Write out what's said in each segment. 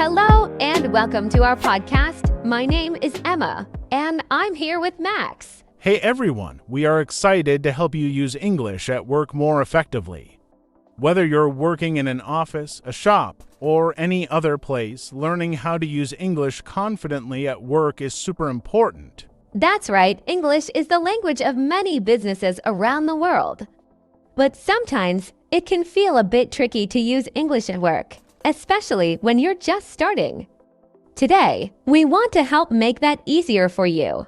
Hello and welcome to our podcast. My name is Emma and I'm here with Max. Hey everyone, we are excited to help you use English at work more effectively. Whether you're working in an office, a shop, or any other place, learning how to use English confidently at work is super important. That's right, English is the language of many businesses around the world. But sometimes it can feel a bit tricky to use English at work, especially when you're just starting. Today, we want to help make that easier for you.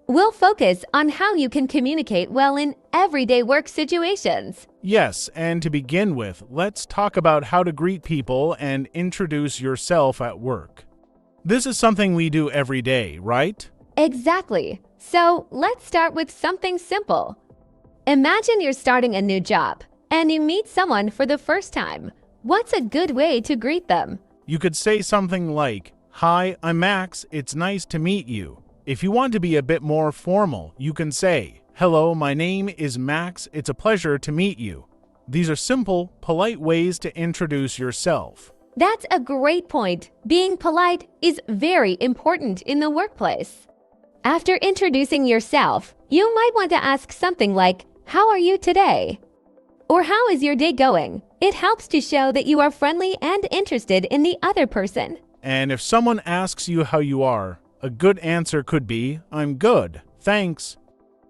We'll focus on how you can communicate well in everyday work situations. Yes, and to begin with, let's talk about how to greet people and introduce yourself at work. This is something we do every day, right? Exactly. So let's start with something simple. Imagine you're starting a new job and you meet someone for the first time. What's a good way to greet them? You could say something like, "Hi, I'm Max, it's nice to meet you." If you want to be a bit more formal, you can say, "Hello, my name is Max, it's a pleasure to meet you." These are simple, polite ways to introduce yourself. That's a great point. Being polite is very important in the workplace. After introducing yourself, you might want to ask something like, "How are you today?" Or "How is your day going?" It helps to show that you are friendly and interested in the other person. And if someone asks you how you are, a good answer could be, "I'm good, thanks."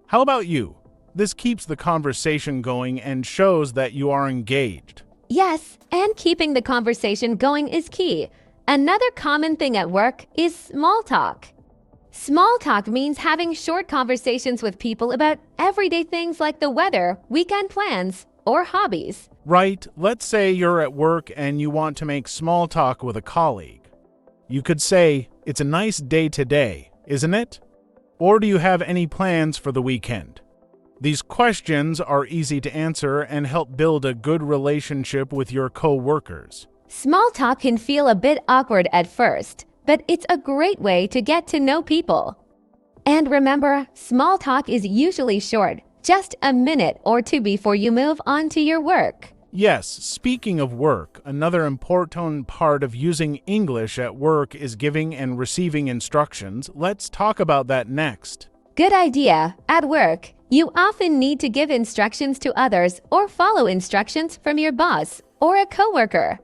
How about you? This keeps the conversation going and shows that you are engaged. Yes, and keeping the conversation going is key. Another common thing at work is small talk. Small talk means having short conversations with people about everyday things like the weather, weekend plans, or hobbies. Right, let's say you're at work and you want to make small talk with a colleague. You could say, "It's a nice day today, isn't it?" Or "Do you have any plans for the weekend?" These questions are easy to answer and help build a good relationship with your co-workers. Small talk can feel a bit awkward at first, but it's a great way to get to know people. And remember, small talk is usually short, just a minute or two before you move on to your work. Yes, speaking of work, another important part of using English at work is giving and receiving instructions. Let's talk about that next. Good idea. At work, you often need to give instructions to others or follow instructions from your boss or a coworker.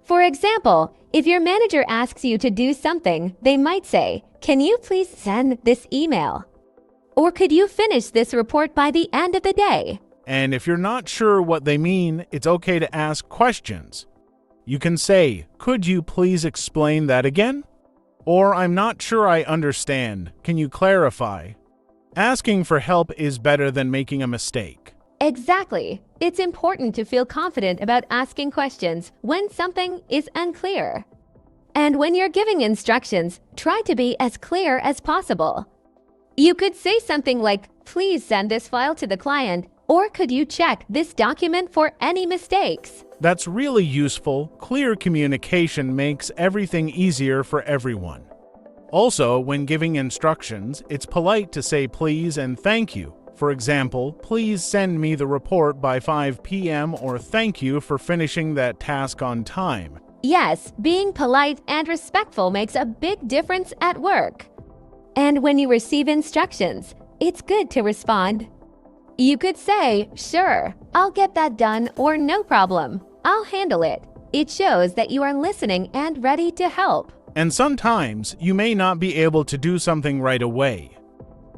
For example, if your manager asks you to do something, they might say, "Can you please send this email?" Or "Could you finish this report by the end of the day?" And if you're not sure what they mean, it's okay to ask questions. You can say, "Could you please explain that again?" Or "I'm not sure I understand. Can you clarify?" Asking for help is better than making a mistake. Exactly. It's important to feel confident about asking questions when something is unclear. And when you're giving instructions, try to be as clear as possible. You could say something like, "Please send this file to the client," or "Could you check this document for any mistakes?" That's really useful. Clear communication makes everything easier for everyone. Also, when giving instructions, it's polite to say please and thank you. For example, "Please send me the report by 5 p.m. or "Thank you for finishing that task on time." Yes, being polite and respectful makes a big difference at work. And when you receive instructions, it's good to respond. You could say, "Sure, I'll get that done," or "No problem, I'll handle it." It shows that you are listening and ready to help. And sometimes you may not be able to do something right away.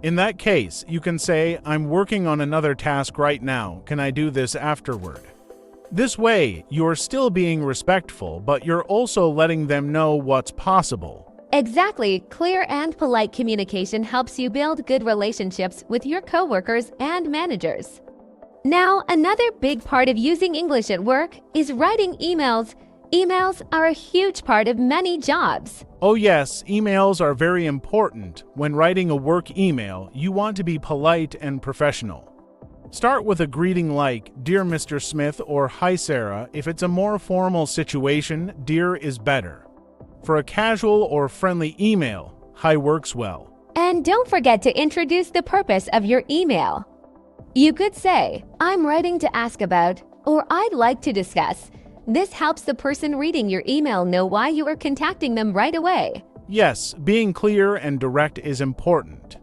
In that case, you can say, "I'm working on another task right now. Can I do this afterward?" This way, you're still being respectful, but you're also letting them know what's possible. Exactly. Clear and polite communication helps you build good relationships with your coworkers and managers. Now, another big part of using English at work is writing emails. Emails are a huge part of many jobs. Oh yes, emails are very important. When writing a work email, you want to be polite and professional. Start with a greeting like, "Dear Mr. Smith," or "Hi Sarah." If it's a more formal situation, "Dear" is better. For a casual or friendly email, "Hi" works well. And don't forget to introduce the purpose of your email. You could say, "I'm writing to ask about," or "I'd like to discuss." This helps the person reading your email know why you are contacting them right away. Yes, being clear and direct is important.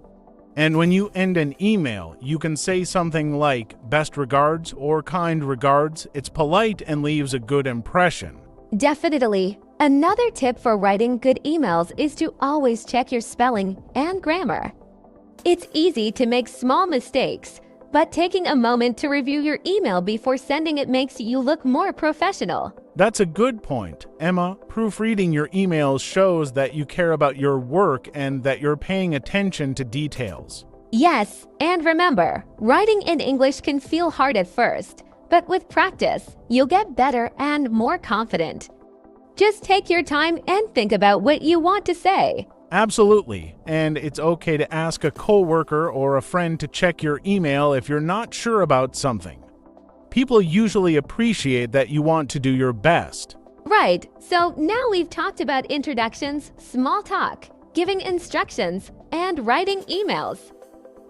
And when you end an email, you can say something like best regards or kind regards. It's polite and leaves a good impression. Definitely. Another tip for writing good emails is to always check your spelling and grammar. It's easy to make small mistakes, but taking a moment to review your email before sending it makes you look more professional. That's a good point, Emma. Proofreading your emails shows that you care about your work and that you're paying attention to details. Yes, and remember, writing in English can feel hard at first, but with practice, you'll get better and more confident. Just take your time and think about what you want to say. Absolutely, and it's okay to ask a coworker or a friend to check your email if you're not sure about something. People usually appreciate that you want to do your best. Right, so now we've talked about introductions, small talk, giving instructions, and writing emails.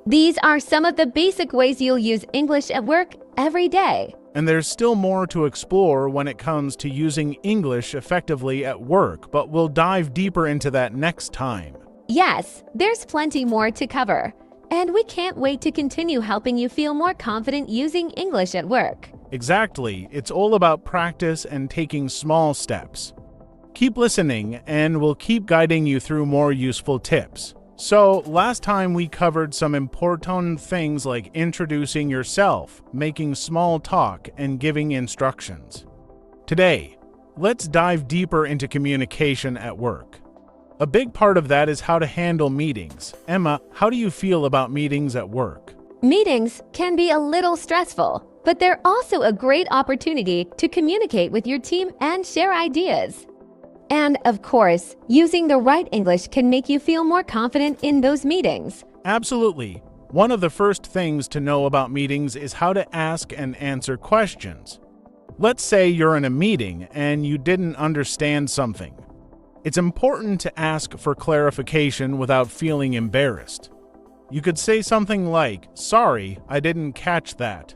These are some of the basic ways you'll use English at work every day. And there's still more to explore when it comes to using English effectively at work, but we'll dive deeper into that next time. Yes, there's plenty more to cover, and we can't wait to continue helping you feel more confident using English at work. Exactly, it's all about practice and taking small steps. Keep listening, and we'll keep guiding you through more useful tips. So, last time we covered some important things like introducing yourself, making small talk, and giving instructions. Today, let's dive deeper into communication at work. A big part of that is how to handle meetings. Emma, how do you feel about meetings at work? Meetings can be a little stressful, but they're also a great opportunity to communicate with your team and share ideas. And, of course, using the right English can make you feel more confident in those meetings. Absolutely. One of the first things to know about meetings is how to ask and answer questions. Let's say you're in a meeting and you didn't understand something. It's important to ask for clarification without feeling embarrassed. You could say something like, "Sorry, I didn't catch that.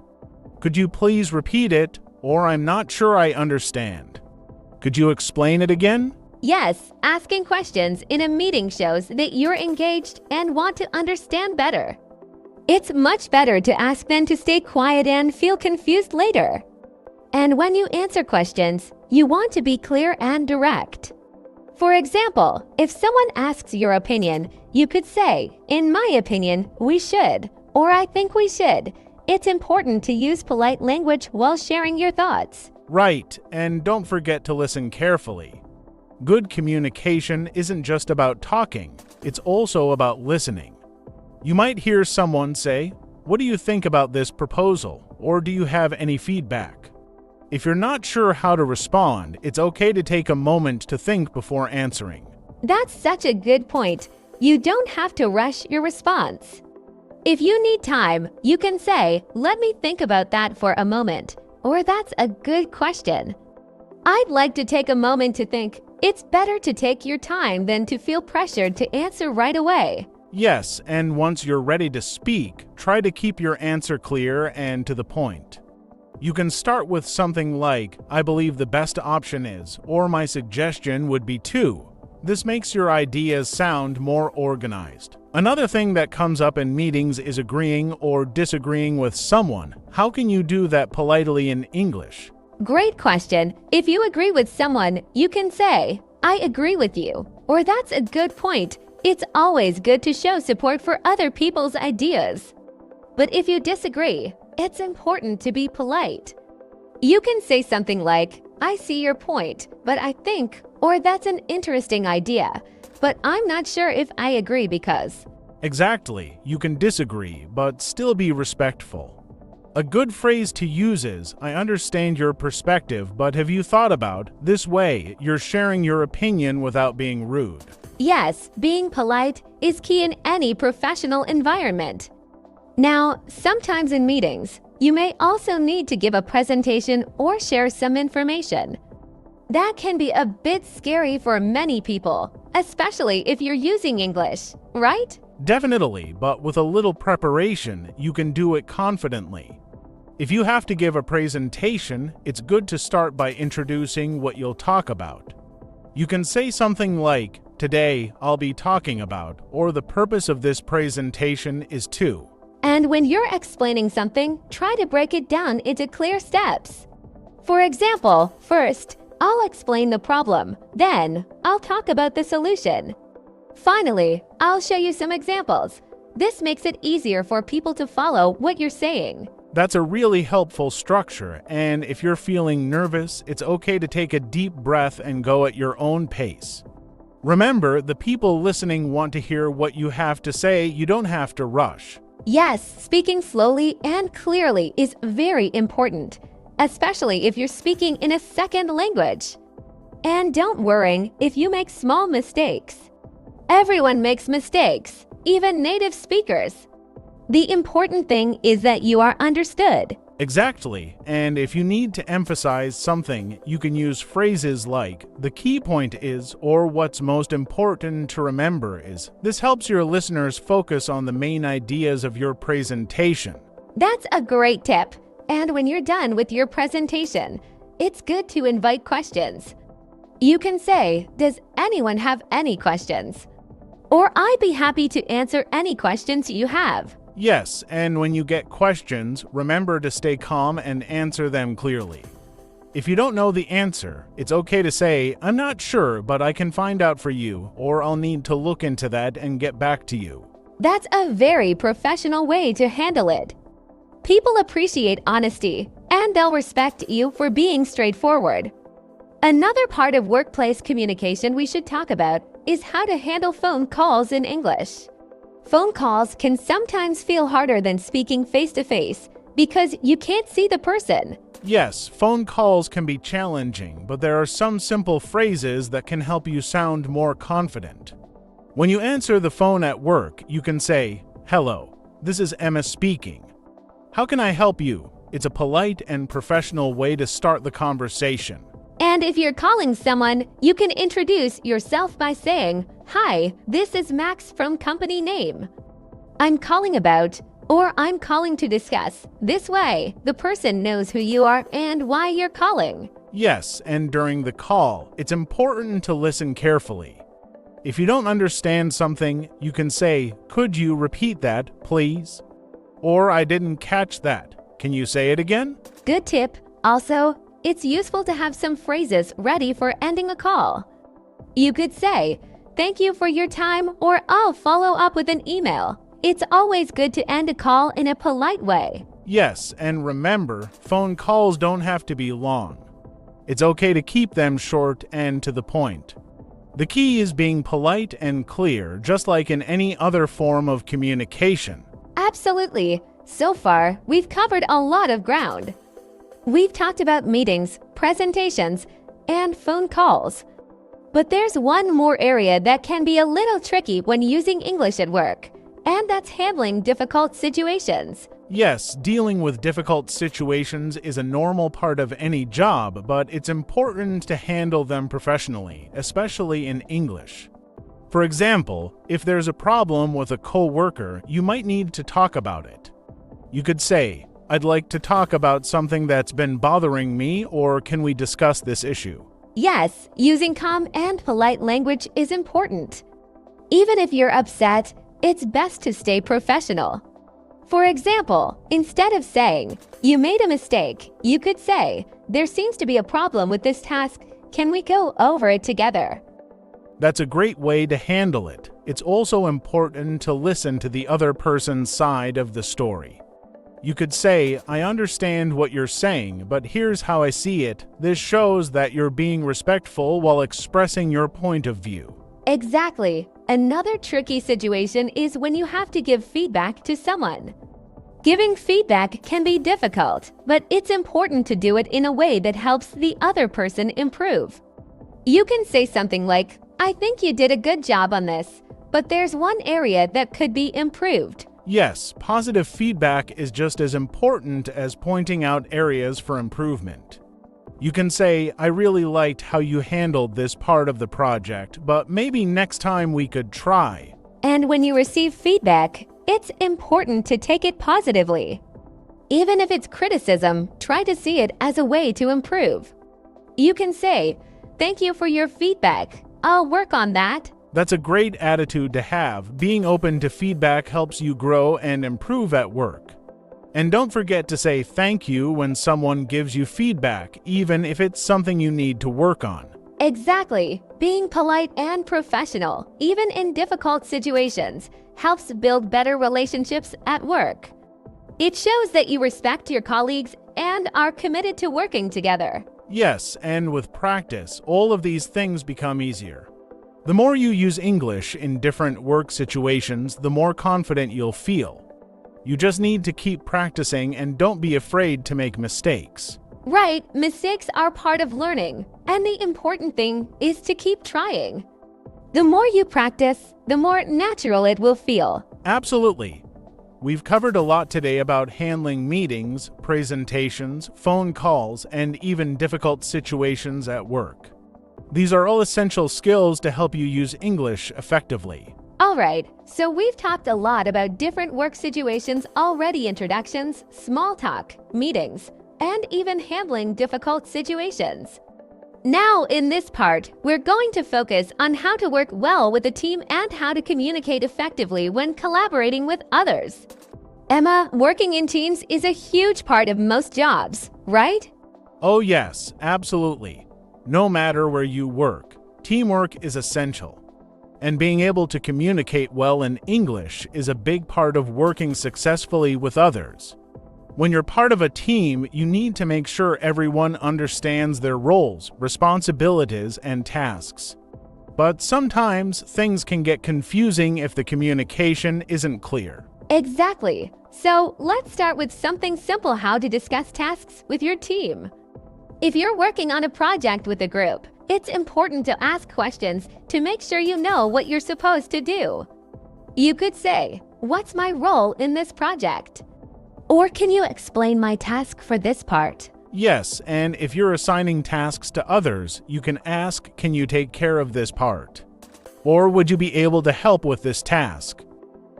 Could you please repeat it?" Or "I'm not sure I understand. Could you explain it again?" Yes, asking questions in a meeting shows that you're engaged and want to understand better. It's much better to ask than to stay quiet and feel confused later. And when you answer questions, you want to be clear and direct. For example, if someone asks your opinion, you could say, "In my opinion, we should," or "I think we should." It's important to use polite language while sharing your thoughts. Right, and don't forget to listen carefully. Good communication isn't just about talking, it's also about listening. You might hear someone say, "What do you think about this proposal?" Or "Do you have any feedback?" If you're not sure how to respond, it's okay to take a moment to think before answering. That's such a good point. You don't have to rush your response. If you need time, you can say, "Let me think about that for a moment," or "That's a good question." I'd like to take a moment to think. It's better to take your time than to feel pressured to answer right away. Yes, and once you're ready to speak, try to keep your answer clear and to the point. You can start with something like, "I believe the best option is," or "My suggestion would be too." This makes your ideas sound more organized. Another thing that comes up in meetings is agreeing or disagreeing with someone. How can you do that politely in English? Great question. If you agree with someone, you can say, "I agree with you," or "That's a good point." It's always good to show support for other people's ideas. But if you disagree, it's important to be polite. You can say something like, "I see your point, but I think," or "That's an interesting idea, but I'm not sure if I agree because." Exactly. You can disagree, but still be respectful. A good phrase to use is, "I understand your perspective, but have you thought about?" This way, you're sharing your opinion without being rude. Yes, being polite is key in any professional environment. Now, sometimes in meetings, you may also need to give a presentation or share some information. That can be a bit scary for many people, especially if you're using English, right? Definitely, but with a little preparation, you can do it confidently. If you have to give a presentation, it's good to start by introducing what you'll talk about. You can say something like, "Today, I'll be talking about," or "The purpose of this presentation is to." And when you're explaining something, try to break it down into clear steps. For example, first, I'll explain the problem. Then, I'll talk about the solution. Finally, I'll show you some examples. This makes it easier for people to follow what you're saying. That's a really helpful structure, and if you're feeling nervous, it's okay to take a deep breath and go at your own pace. Remember, the people listening want to hear what you have to say. You don't have to rush. Yes, speaking slowly and clearly is very important, especially if you're speaking in a second language. And don't worry if you make small mistakes. Everyone makes mistakes, even native speakers. The important thing is that you are understood. Exactly, and if you need to emphasize something, you can use phrases like, "The key point is," or "What's most important to remember is." This helps your listeners focus on the main ideas of your presentation. That's a great tip. And when you're done with your presentation, it's good to invite questions. You can say, "Does anyone have any questions?" Or "I'd be happy to answer any questions you have." Yes, and when you get questions, remember to stay calm and answer them clearly. If you don't know the answer, it's okay to say, "I'm not sure, but I can find out for you," or "I'll need to look into that and get back to you." That's a very professional way to handle it. People appreciate honesty, and they'll respect you for being straightforward. Another part of workplace communication we should talk about is how to handle phone calls in English. Phone calls can sometimes feel harder than speaking face-to-face because you can't see the person. Yes, phone calls can be challenging, but there are some simple phrases that can help you sound more confident. When you answer the phone at work, you can say, "Hello, this is Emma speaking. How can I help you?" It's a polite and professional way to start the conversation. And if you're calling someone, you can introduce yourself by saying, "Hi, this is Max from company name. I'm calling about," or "I'm calling to discuss." This way, the person knows who you are and why you're calling. Yes, and during the call, it's important to listen carefully. If you don't understand something, you can say, "Could you repeat that, please?" Or "I didn't catch that. Can you say it again?" Good tip. Also, it's useful to have some phrases ready for ending a call. You could say, "Thank you for your time," or "I'll follow up with an email." It's always good to end a call in a polite way. Yes, and remember, phone calls don't have to be long. It's okay to keep them short and to the point. The key is being polite and clear, just like in any other form of communication. Absolutely. So far, we've covered a lot of ground. We've talked about meetings, presentations, and phone calls. But there's one more area that can be a little tricky when using English at work, and that's handling difficult situations. Yes, dealing with difficult situations is a normal part of any job, but it's important to handle them professionally, especially in English. For example, if there's a problem with a coworker, you might need to talk about it. You could say, "I'd like to talk about something that's been bothering me," or "Can we discuss this issue?" Yes, using calm and polite language is important. Even if you're upset, it's best to stay professional. For example, instead of saying, "You made a mistake," you could say, "There seems to be a problem with this task. Can we go over it together?" That's a great way to handle it. It's also important to listen to the other person's side of the story. You could say, "I understand what you're saying, but here's how I see it." This shows that you're being respectful while expressing your point of view. Exactly. Another tricky situation is when you have to give feedback to someone. Giving feedback can be difficult, but it's important to do it in a way that helps the other person improve. You can say something like, "I think you did a good job on this, but there's one area that could be improved." Yes, positive feedback is just as important as pointing out areas for improvement. You can say, "I really liked how you handled this part of the project, but maybe next time we could try." And when you receive feedback, it's important to take it positively. Even if it's criticism, try to see it as a way to improve. You can say, "Thank you for your feedback. I'll work on that." That's a great attitude to have. Being open to feedback helps you grow and improve at work. And don't forget to say thank you when someone gives you feedback, even if it's something you need to work on. Exactly. Being polite and professional, even in difficult situations, helps build better relationships at work. It shows that you respect your colleagues and are committed to working together. Yes, and with practice, all of these things become easier. The more you use English in different work situations, the more confident you'll feel. You just need to keep practicing and don't be afraid to make mistakes. Right, mistakes are part of learning, and the important thing is to keep trying. The more you practice, the more natural it will feel. Absolutely. We've covered a lot today about handling meetings, presentations, phone calls, and even difficult situations at work. These are all essential skills to help you use English effectively. Alright, so we've talked a lot about different work situations already: introductions, small talk, meetings, and even handling difficult situations. Now, in this part, we're going to focus on how to work well with a team and how to communicate effectively when collaborating with others. Emma, working in teams is a huge part of most jobs, right? Oh yes, absolutely. No matter where you work, teamwork is essential. And being able to communicate well in English is a big part of working successfully with others. When you're part of a team, you need to make sure everyone understands their roles, responsibilities, and tasks. But sometimes things can get confusing if the communication isn't clear. Exactly. So let's start with something simple: how to discuss tasks with your team. If you're working on a project with a group, it's important to ask questions to make sure you know what you're supposed to do. You could say, "What's my role in this project?" Or, "Can you explain my task for this part?" Yes, and if you're assigning tasks to others, you can ask, "Can you take care of this part?" Or, "Would you be able to help with this task?"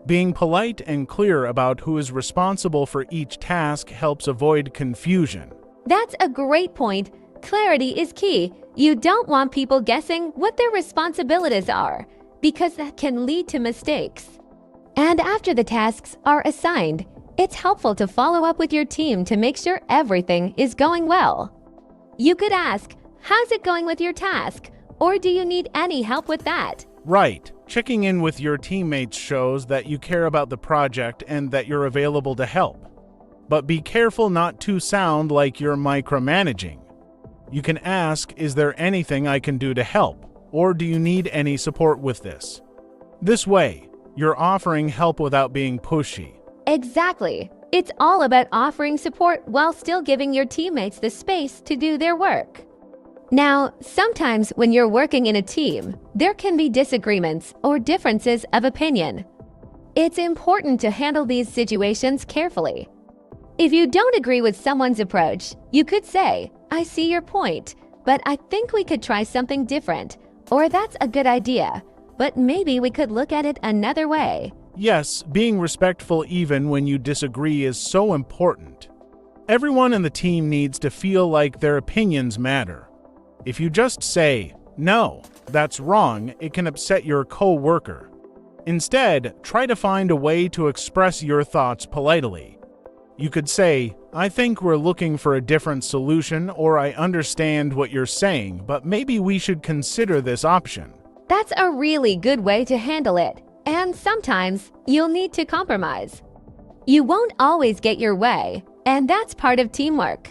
Being polite and clear about who is responsible for each task helps avoid confusion. That's a great point. Clarity is key. You don't want people guessing what their responsibilities are, because that can lead to mistakes. And after the tasks are assigned, it's helpful to follow up with your team to make sure everything is going well. You could ask, "How's it going with your task?" Or, "Do you need any help with that?" Right. Checking in with your teammates shows that you care about the project and that you're available to help. But be careful not to sound like you're micromanaging. You can ask, "Is there anything I can do to help?" Or, "Do you need any support with this?" This way, you're offering help without being pushy. Exactly. It's all about offering support while still giving your teammates the space to do their work. Now, sometimes when you're working in a team, there can be disagreements or differences of opinion. It's important to handle these situations carefully. If you don't agree with someone's approach, you could say, "I see your point, but I think we could try something different," or, "That's a good idea, but maybe we could look at it another way." Yes, being respectful even when you disagree is so important. Everyone in the team needs to feel like their opinions matter. If you just say, "No, that's wrong," it can upset your co-worker. Instead, try to find a way to express your thoughts politely. You could say, "I think we're looking for a different solution," or, "I understand what you're saying, but maybe we should consider this option." That's a really good way to handle it. And sometimes you'll need to compromise. You won't always get your way, and that's part of teamwork.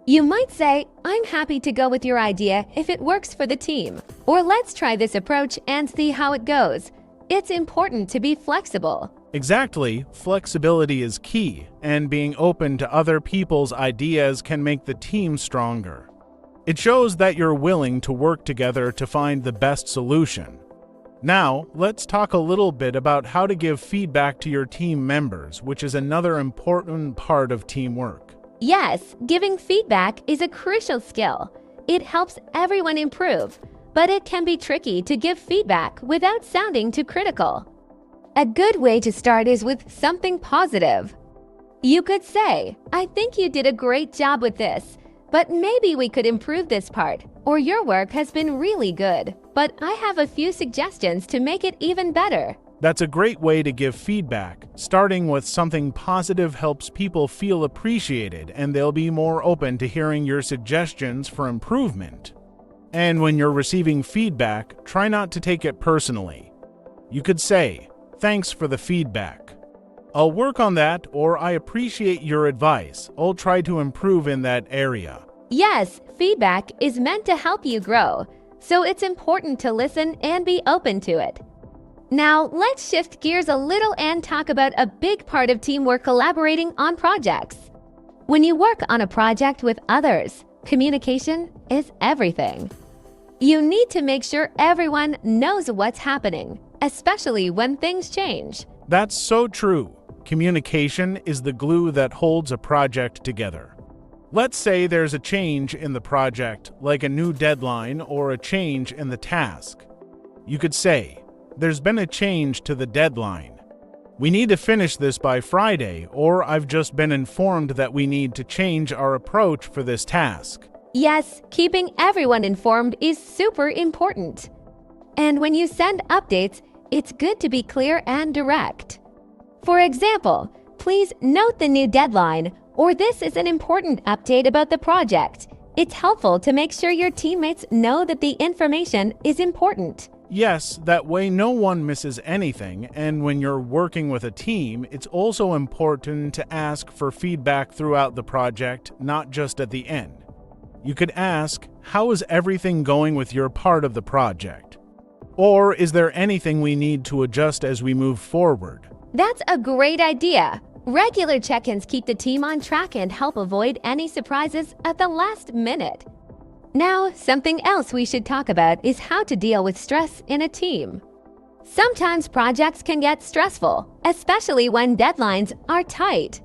You might say, "I'm happy to go with your idea if it works for the team," or, "Let's try this approach and see how it goes." It's important to be flexible. Exactly, flexibility is key, and being open to other people's ideas can make the team stronger. It shows that you're willing to work together to find the best solution. Now, let's talk a little bit about how to give feedback to your team members, which is another important part of teamwork. Yes, giving feedback is a crucial skill. It helps everyone improve, but it can be tricky to give feedback without sounding too critical. A good way to start is with something positive. You could say, I think you did a great job with this, but maybe we could improve this part, or your work has been really good, but I have a few suggestions to make it even better. That's a great way to give feedback. Starting with something positive helps people feel appreciated, and they'll be more open to hearing your suggestions for improvement. And when you're receiving feedback, try not to take it personally. You could say, "Thanks for the feedback. I'll work on that," or "I appreciate your advice. I'll try to improve in that area." Yes, feedback is meant to help you grow, so it's important to listen and be open to it. Now, let's shift gears a little and talk about a big part of teamwork: collaborating on projects. When you work on a project with others, communication is everything. You need to make sure everyone knows what's happening, especially when things change. That's so true. Communication is the glue that holds a project together. Let's say there's a change in the project, like a new deadline or a change in the task. You could say, "There's been a change to the deadline. We need to finish this by Friday," or "I've just been informed that we need to change our approach for this task." Yes, keeping everyone informed is super important. And when you send updates, it's good to be clear and direct. For example, "Please note the new deadline," or "This is an important update about the project." It's helpful to make sure your teammates know that the information is important. Yes, that way no one misses anything, and when you're working with a team, it's also important to ask for feedback throughout the project, not just at the end. You could ask, "How is everything going with your part of the project?" Or, "Is there anything we need to adjust as we move forward?" That's a great idea. Regular check-ins keep the team on track and help avoid any surprises at the last minute. Now, something else we should talk about is how to deal with stress in a team. Sometimes projects can get stressful, especially when deadlines are tight.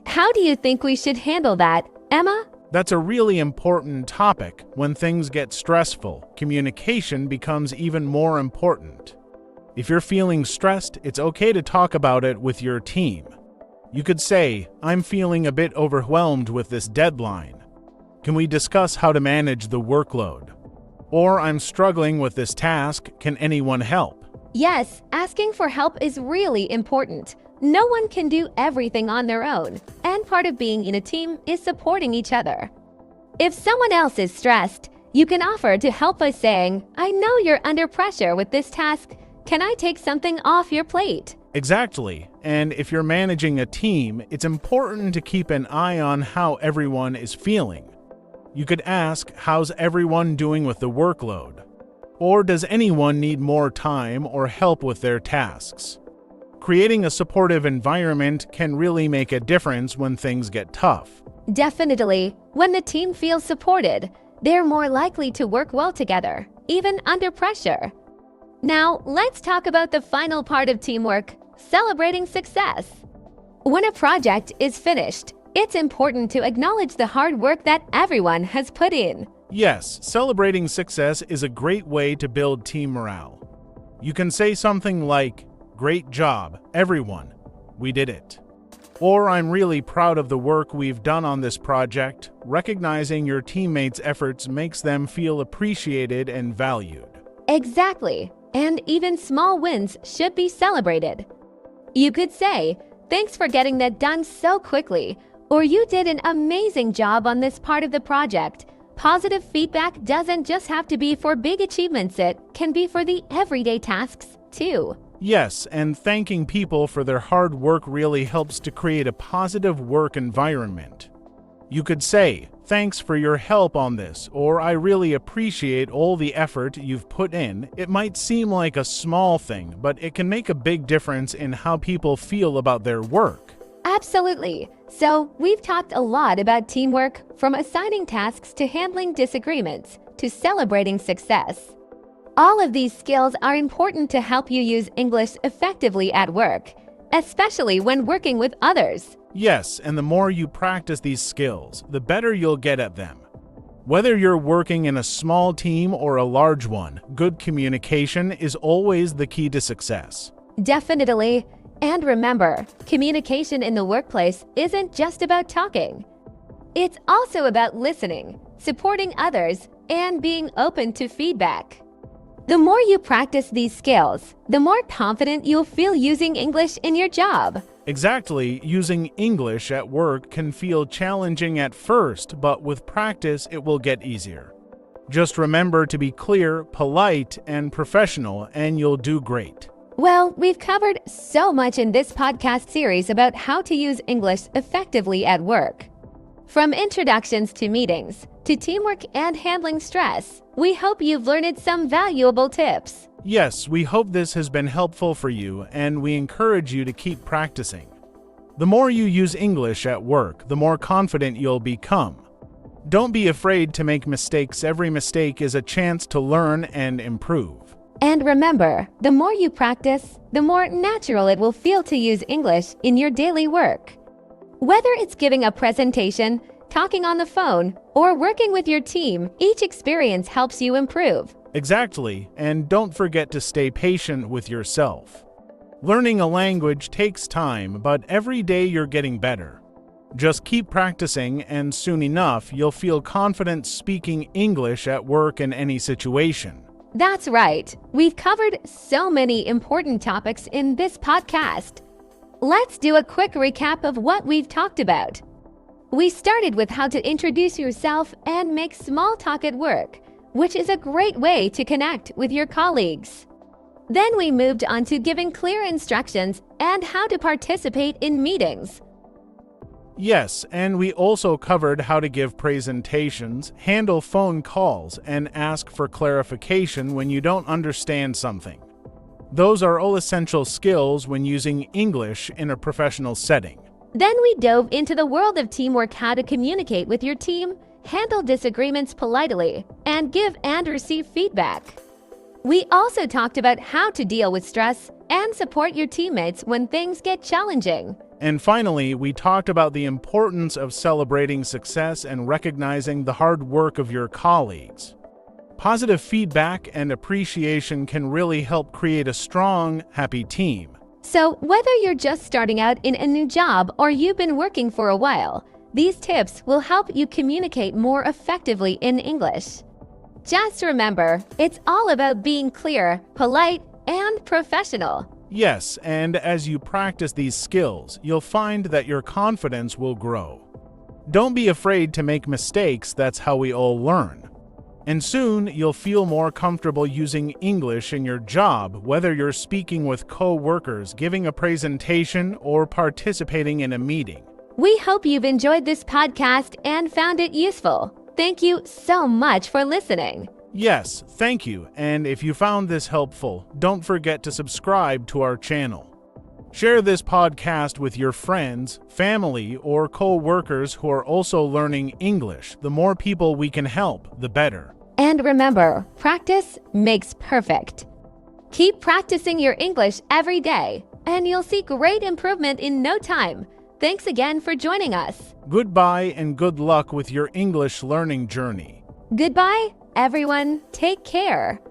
How do you think we should handle that, Emma? That's a really important topic. When things get stressful, communication becomes even more important. If you're feeling stressed, it's okay to talk about it with your team. You could say, "I'm feeling a bit overwhelmed with this deadline. Can we discuss how to manage the workload?" Or, "I'm struggling with this task. Can anyone help?" Yes, asking for help is really important. No one can do everything on their own, and part of being in a team is supporting each other. If someone else is stressed, you can offer to help by saying, "I know you're under pressure with this task. Can I take something off your plate?" Exactly. And if you're managing a team, it's important to keep an eye on how everyone is feeling. You could ask, "How's everyone doing with the workload?" Or, "Does anyone need more time or help with their tasks?" Creating a supportive environment can really make a difference when things get tough. Definitely. When the team feels supported, they're more likely to work well together, even under pressure. Now, let's talk about the final part of teamwork: celebrating success. When a project is finished, it's important to acknowledge the hard work that everyone has put in. Yes, celebrating success is a great way to build team morale. You can say something like, "Great job, everyone. We did it." Or, "I'm really proud of the work we've done on this project." Recognizing your teammates' efforts makes them feel appreciated and valued. Exactly. And even small wins should be celebrated. You could say, "Thanks for getting that done so quickly," or "You did an amazing job on this part of the project." Positive feedback doesn't just have to be for big achievements, it can be for the everyday tasks too. Yes, and thanking people for their hard work really helps to create a positive work environment. You could say, "Thanks for your help on this," or "I really appreciate all the effort you've put in." It might seem like a small thing, but it can make a big difference in how people feel about their work. Absolutely. So, we've talked a lot about teamwork, from assigning tasks to handling disagreements to celebrating success. All of these skills are important to help you use English effectively at work, especially when working with others. Yes, and the more you practice these skills, the better you'll get at them. Whether you're working in a small team or a large one, good communication is always the key to success. Definitely. And remember, communication in the workplace isn't just about talking. It's also about listening, supporting others, and being open to feedback. The more you practice these skills, the more confident you'll feel using English in your job. Exactly, using English at work can feel challenging at first, but with practice it will get easier. Just remember to be clear, polite, and professional, and you'll do great. Well, we've covered so much in this podcast series about how to use English effectively at work. From introductions to meetings, to teamwork and handling stress, we hope you've learned some valuable tips. Yes, we hope this has been helpful for you, and we encourage you to keep practicing. The more you use English at work, the more confident you'll become. Don't be afraid to make mistakes. Every mistake is a chance to learn and improve. And remember, the more you practice, the more natural it will feel to use English in your daily work. Whether it's giving a presentation, talking on the phone, or working with your team, each experience helps you improve. Exactly, and don't forget to stay patient with yourself. Learning a language takes time, but every day you're getting better. Just keep practicing, and soon enough, you'll feel confident speaking English at work in any situation. That's right. We've covered so many important topics in this podcast. Let's do a quick recap of what we've talked about. We started with how to introduce yourself and make small talk at work, which is a great way to connect with your colleagues. Then we moved on to giving clear instructions and how to participate in meetings. Yes, and we also covered how to give presentations, handle phone calls, and ask for clarification when you don't understand something. Those are all essential skills when using English in a professional setting. Then we dove into the world of teamwork, how to communicate with your team, handle disagreements politely, and give and receive feedback. We also talked about how to deal with stress and support your teammates when things get challenging. And finally, we talked about the importance of celebrating success and recognizing the hard work of your colleagues. Positive feedback and appreciation can really help create a strong, happy team. So, whether you're just starting out in a new job or you've been working for a while, these tips will help you communicate more effectively in English. Just remember, it's all about being clear, polite, and professional. Yes, and as you practice these skills, you'll find that your confidence will grow. Don't be afraid to make mistakes, that's how we all learn. And soon, you'll feel more comfortable using English in your job, whether you're speaking with co-workers, giving a presentation, or participating in a meeting. We hope you've enjoyed this podcast and found it useful. Thank you so much for listening. Yes, thank you, and if you found this helpful, don't forget to subscribe to our channel. Share this podcast with your friends, family, or co-workers who are also learning English. The more people we can help, the better. And remember, practice makes perfect. Keep practicing your English every day, and you'll see great improvement in no time. Thanks again for joining us. Goodbye and good luck with your English learning journey. Goodbye, everyone. Take care.